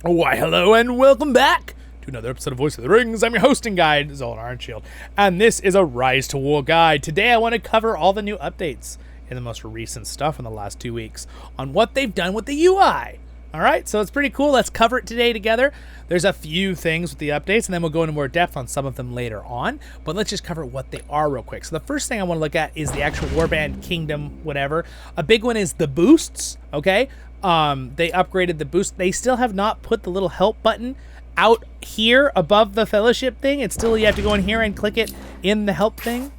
Why, hello and welcome back to another episode of Voice of the Rings. I'm your hosting guide, Zollin Ironshield, and this is a Rise to War guide. Today I want to cover all the new updates and the most recent stuff in the last 2 weeks on what they've done with the UI. Alright, so it's pretty cool. Let's cover it today together. There's a few things with the updates, and then we'll go into more depth on some of them later on, but let's just cover what they are real quick. So the first thing I want to look at is the actual Warband Kingdom, whatever. A big one is the boosts, okay? They upgraded the boost. They still have not put the little help button out here above the fellowship thing. It's still, you have to go in here and click it in the help thing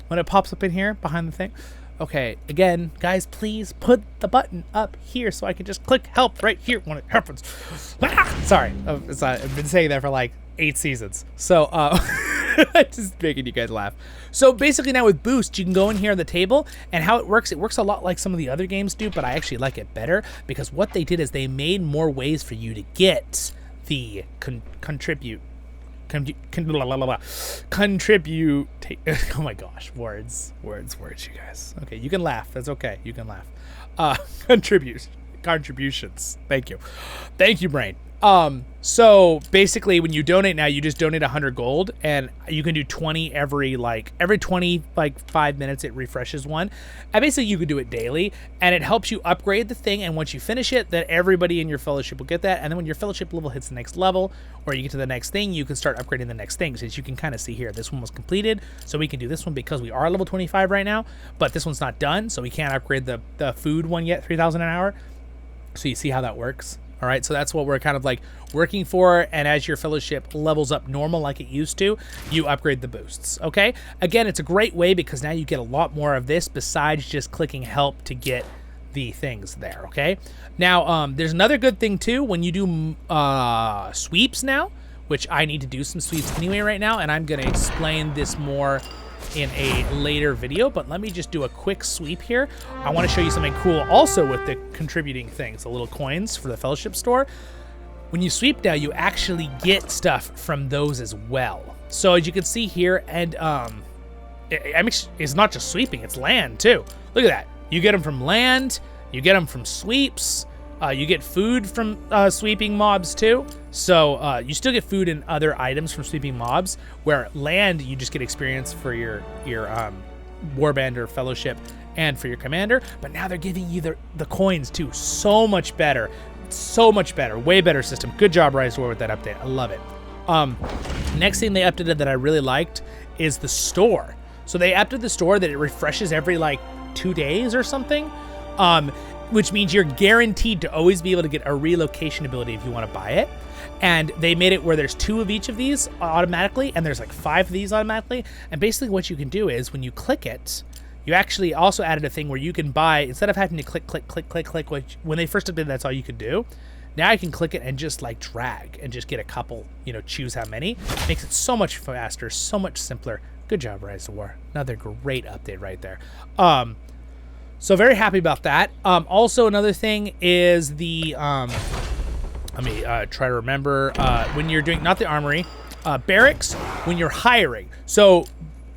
when it pops up in here behind the thing. Okay, again, guys, please put the button up here so I can just click help right here when it happens. Sorry, I've been saying that for like 8 seasons. So, just making you guys laugh. So basically now with Boost, you can go in here on the table, and how it works a lot like some of the other games do, but I actually like it better because what they did is they made more ways for you to get the contribute. Oh my gosh, words, you guys. Okay, you can laugh. That's okay. You can laugh. Contributions. Thank you, brain. So basically when you donate now, you just donate 100 gold, and you can do 20 every 5 minutes. It refreshes one, and basically you can do it daily, and it helps you upgrade the thing. And once you finish it, then everybody in your fellowship will get that. And then when your fellowship level hits the next level, or you get to the next thing, you can start upgrading the next thing. As you can kind of see here, this one was completed, so we can do this one because we are level 25 right now, but this one's not done, so we can't upgrade the food one yet, 3,000 an hour. So you see how that works. All right, so that's what we're kind of like working for, and as your fellowship levels up normal like it used to, you upgrade the boosts, okay? Again, it's a great way because now you get a lot more of this besides just clicking help to get the things there, okay? Now, there's another good thing too. When you do sweeps now, which I need to do some sweeps anyway right now, and I'm going to explain this more in a later video, but let me just do a quick sweep here. I want to show you something cool also with the contributing things, the little coins for the fellowship store. When you sweep now, you actually get stuff from those as well. So as you can see here, and it's not just sweeping, it's land too. Look at that. You get them from land, you get them from sweeps, you get food from sweeping mobs too. So you still get food and other items from sweeping mobs, where land you just get experience for your warband or fellowship and for your commander. But now they're giving you the coins too. So much better, way better system. Good job, RiseToWar, with that update. I love it. Next thing they updated that I really liked is the store. So they updated the store that it refreshes every like 2 days or something. Which means you're guaranteed to always be able to get a relocation ability if you want to buy it. And they made it where there's 2 of each of these automatically, and there's like 5 of these automatically. And basically what you can do is when you click it, you actually also added a thing where you can buy, instead of having to click, which when they first did that's all you could do. Now I can click it and just like drag and just get a couple, choose how many. Makes it so much faster, so much simpler. Good job, RiseToWar. Another great update right there. So very happy about that. Also, another thing is the, let me try to remember, when you're doing, not the armory, barracks, when you're hiring. So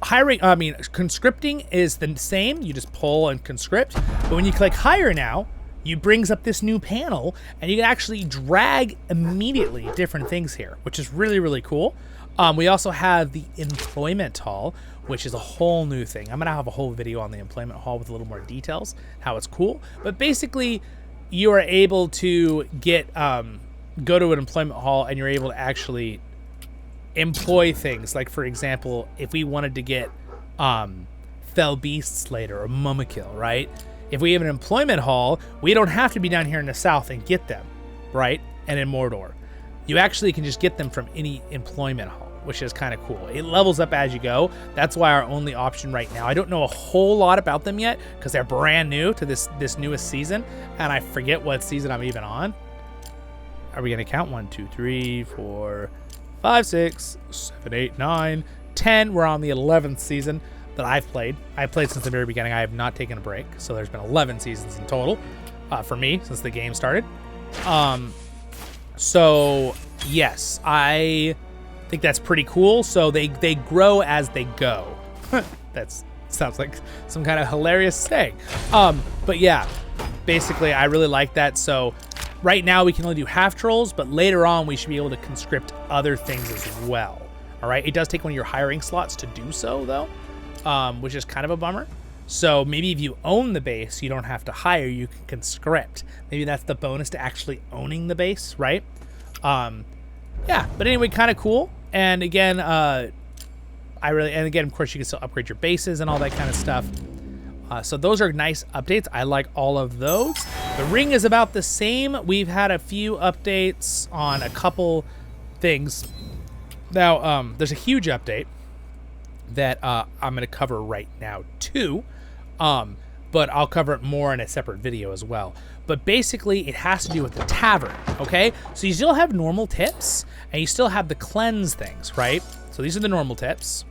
conscripting is the same. You just pull and conscript. But when you click hire now, it brings up this new panel, and you can actually drag immediately different things here, which is really, really cool. We also have the employment hall, which is a whole new thing. I'm gonna have a whole video on the employment hall with a little more details, how it's cool. But basically, you are able to get go to an employment hall, and you're able to actually employ things. Like for example, if we wanted to get fell beasts later or Mummakill, right? If we have an employment hall, we don't have to be down here in the south and get them, right? And in Mordor, you actually can just get them from any employment hall, which is kind of cool. It levels up as you go. That's why our only option right now, I don't know a whole lot about them yet because they're brand new to this newest season, and I forget what season I'm even on. Are we gonna count? 1, 2, 3, 4, 5, 6, 7, 8, 9, 10. We're on the 11th season that I've played. I've played since the very beginning. I have not taken a break, so there's been 11 seasons in total for me since the game started. So yes, I think that's pretty cool. So they grow as they go. That sounds like some kind of hilarious thing. But yeah, basically I really like that. So right now we can only do half trolls, but later on we should be able to conscript other things as well. All right, it does take one of your hiring slots to do so though, which is kind of a bummer. So maybe if you own the base, you don't have to hire, you can conscript. Maybe that's the bonus to actually owning the base, right? Yeah, but anyway, kind of cool. And again, and again, of course, you can still upgrade your bases and all that kind of stuff. So those are nice updates. I like all of those. The ring is about the same. We've had a few updates on a couple things. Now, there's a huge update that I'm going to cover right now too. But I'll cover it more in a separate video as well. But basically, it has to do with the tavern, okay? So you still have normal tips, and you still have the cleanse things, right? So these are the normal tips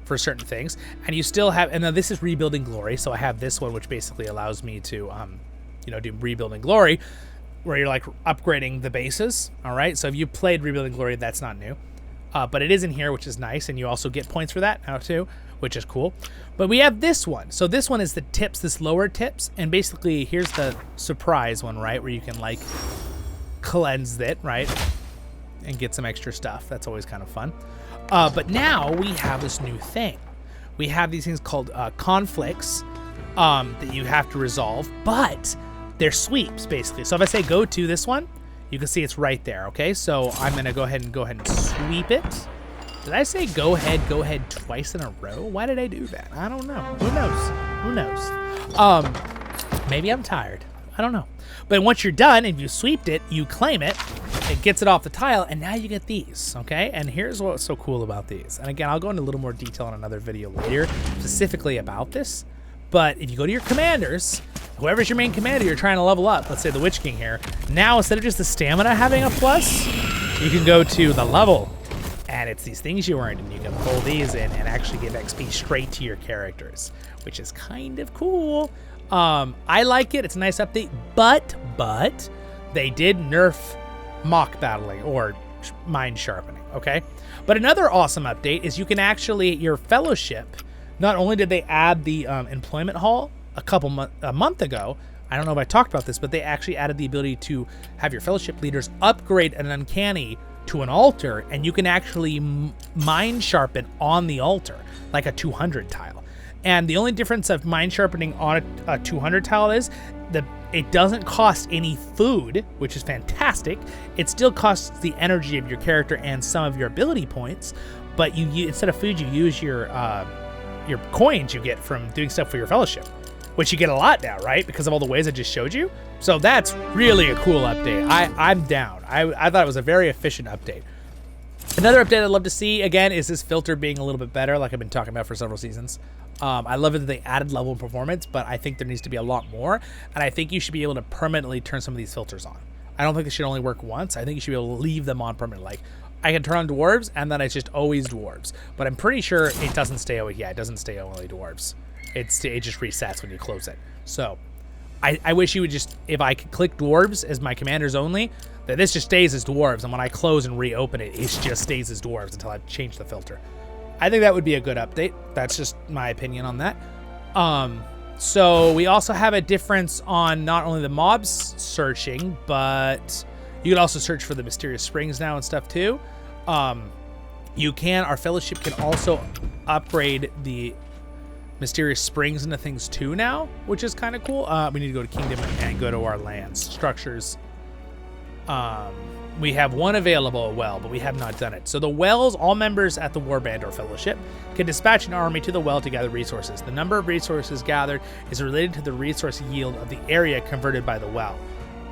for certain things, and you still have, and then this is Rebuilding Glory, so I have this one, which basically allows me to, you know, do Rebuilding Glory, where you're like upgrading the bases, all right? So if you played Rebuilding Glory, that's not new. But it is in here, which is nice, and you also get points for that now too, which is cool. But we have this one. So this one is the tips, this lower tips, and basically here's the surprise one, right, where you can like cleanse it, right, and get some extra stuff. That's always kind of fun. But now we have this new thing. We have these things called conflicts that you have to resolve, but they're sweeps basically. So if I say go to this one, you can see it's right there, okay? So I'm gonna go ahead and sweep it. Did I say go ahead twice in a row? Why did I do that? I don't know. Who knows? Maybe I'm tired. I don't know. But once you're done and you sweeped it, you claim it, it gets it off the tile, and now you get these, okay? And here's what's so cool about these. And again, I'll go into a little more detail in another video later, specifically about this. But if you go to your commanders, whoever's your main commander you're trying to level up, let's say the Witch King here, now instead of just the stamina having a plus, you can go to the level. And it's these things you earned, and you can pull these in and actually give XP straight to your characters, which is kind of cool. I like it. It's a nice update, but they did nerf mock battling or mind sharpening, okay? But another awesome update is you can actually, your fellowship, not only did they add the employment hall a month ago, I don't know if I talked about this, but they actually added the ability to have your fellowship leaders upgrade an uncanny to an altar, and you can actually mind sharpen on the altar, like a 200 tile. And the only difference of mind sharpening on a 200 tile is that it doesn't cost any food, which is fantastic. It still costs the energy of your character and some of your ability points, but you instead of food, you use your coins you get from doing stuff for your fellowship, which you get a lot now, right? Because of all the ways I just showed you. So that's really a cool update. I'm down. I thought it was a very efficient update. Another update I'd love to see, again, is this filter being a little bit better, like I've been talking about for several seasons. I love it that they added level of performance, but I think there needs to be a lot more, and I think you should be able to permanently turn some of these filters on. I don't think they should only work once. I think you should be able to leave them on permanently. Like, I can turn on dwarves, and then it's just always dwarves. But I'm pretty sure it doesn't stay always. Yeah, it doesn't stay only dwarves. It just resets when you close it. So I wish you would just, if I could click dwarves as my commanders only, that this just stays as dwarves, and when I close and reopen it, it just stays as dwarves until I change the filter. I think that would be a good update. That's just my opinion on that. So we also have a difference on not only the mobs searching, but you can also search for the mysterious springs now and stuff too. Our fellowship can also upgrade the mysterious springs into things too now, which is kind of cool. We need to go to Kingdom and go to our lands. Structures. We have one available well, but we have not done it. So the wells, all members at the warband or fellowship can dispatch an army to the well to gather resources. The number of resources gathered is related to the resource yield of the area converted by the well.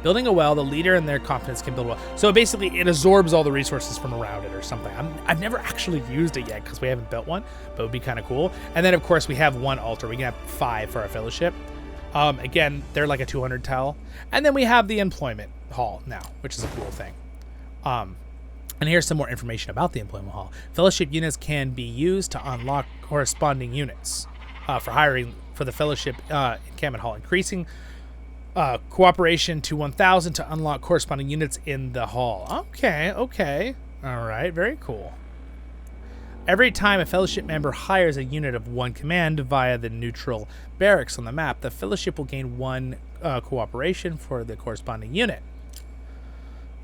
Building a well, the leader and their confidence can build a well. So basically, it absorbs all the resources from around it or something. I've never actually used it yet because we haven't built one, but it would be kind of cool. And then, of course, we have one altar. We can have 5 for our fellowship. Again, they're like a 200 tile. And then we have the employment hall now, which is a cool thing. And here's some more information about the employment hall. Fellowship units can be used to unlock corresponding units for hiring for the fellowship encampment hall, increasing cooperation to 1,000 to unlock corresponding units in the hall. Okay. All right, very cool. Every time a fellowship member hires a unit of 1 command via the neutral barracks on the map, the fellowship will gain 1 cooperation for the corresponding unit.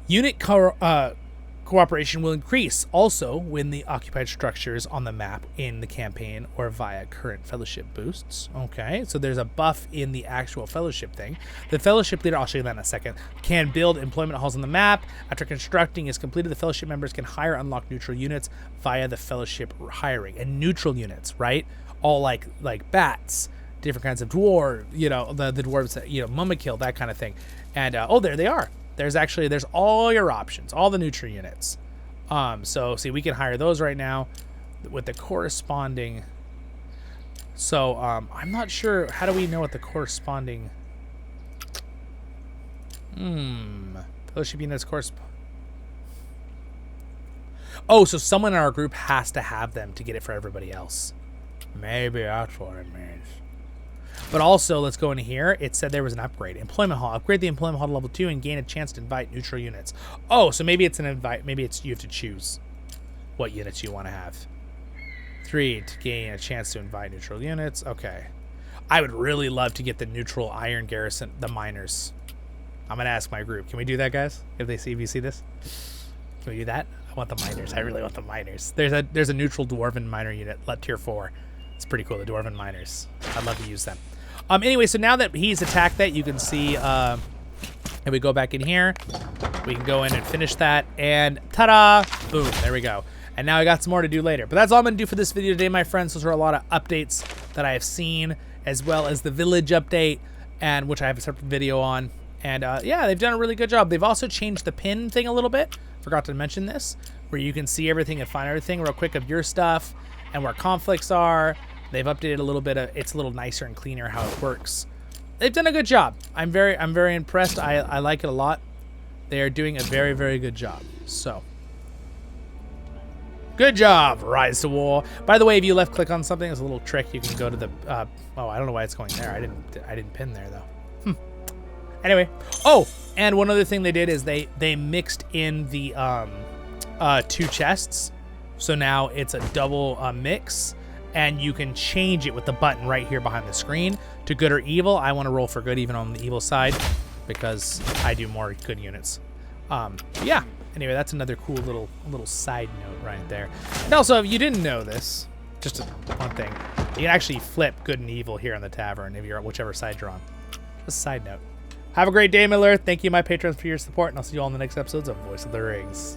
Unit cooperation will increase also when the occupied structures on the map in the campaign or via current fellowship boosts. Okay, so there's a buff in the actual fellowship thing. The fellowship leader, I'll show you that in a second, can build employment halls on the map. After constructing is completed, the fellowship members can hire unlock neutral units via the fellowship hiring. And neutral units, right? All like bats, different kinds of dwarf, you know, the dwarves, you know, Mumakill, that kind of thing. And oh, there they are. There's all your options, all the neutral units. So see, we can hire those right now with the corresponding. So I'm not sure. How do we know what the corresponding? Fellowship units correspond. Oh, so someone in our group has to have them to get it for everybody else. Maybe that's what it means. But also, let's go into here. It said there was an upgrade. Employment hall. Upgrade the employment hall to level 2 and gain a chance to invite neutral units. Oh, so maybe it's an invite. Maybe it's you have to choose what units you want to have. 3 to gain a chance to invite neutral units. Okay. I would really love to get the neutral iron garrison, the miners. I'm gonna ask my group. Can we do that, guys? If you see this, can we do that? I want the miners. I really want the miners. There's a neutral dwarven miner unit, tier 4. It's pretty cool, the Dwarven Miners. I'd love to use them. Anyway, so now that he's attacked that, you can see, if we go back in here, we can go in and finish that, and ta-da! Boom, there we go. And now I got some more to do later. But that's all I'm going to do for this video today, my friends. Those are a lot of updates that I have seen, as well as the village update, and which I have a separate video on. And yeah, they've done a really good job. They've also changed the pin thing a little bit. Forgot to mention this, where you can see everything and find everything real quick of your stuff, and where conflicts are. They've updated a little bit. It's a little nicer and cleaner how it works. They've done a good job. I'm very impressed. I like it a lot. They are doing a very, very good job. So, good job, RiseToWar. By the way, if you left click on something, it's a little trick. You can go to the. Oh, I don't know why it's going there. I didn't pin there though. Anyway. Oh, and one other thing they did is they mixed in the 2 chests. So now it's a double mix, and you can change it with the button right here behind the screen to good or evil. I want to roll for good even on the evil side because I do more good units. Yeah, anyway, that's another cool little side note right there. And also, if you didn't know this, just one thing, you can actually flip good and evil here in the tavern if you're on whichever side you're on. Just a side note. Have a great day, Miller. Thank you, my patrons, for your support, and I'll see you all in the next episodes of Voice of the Rings.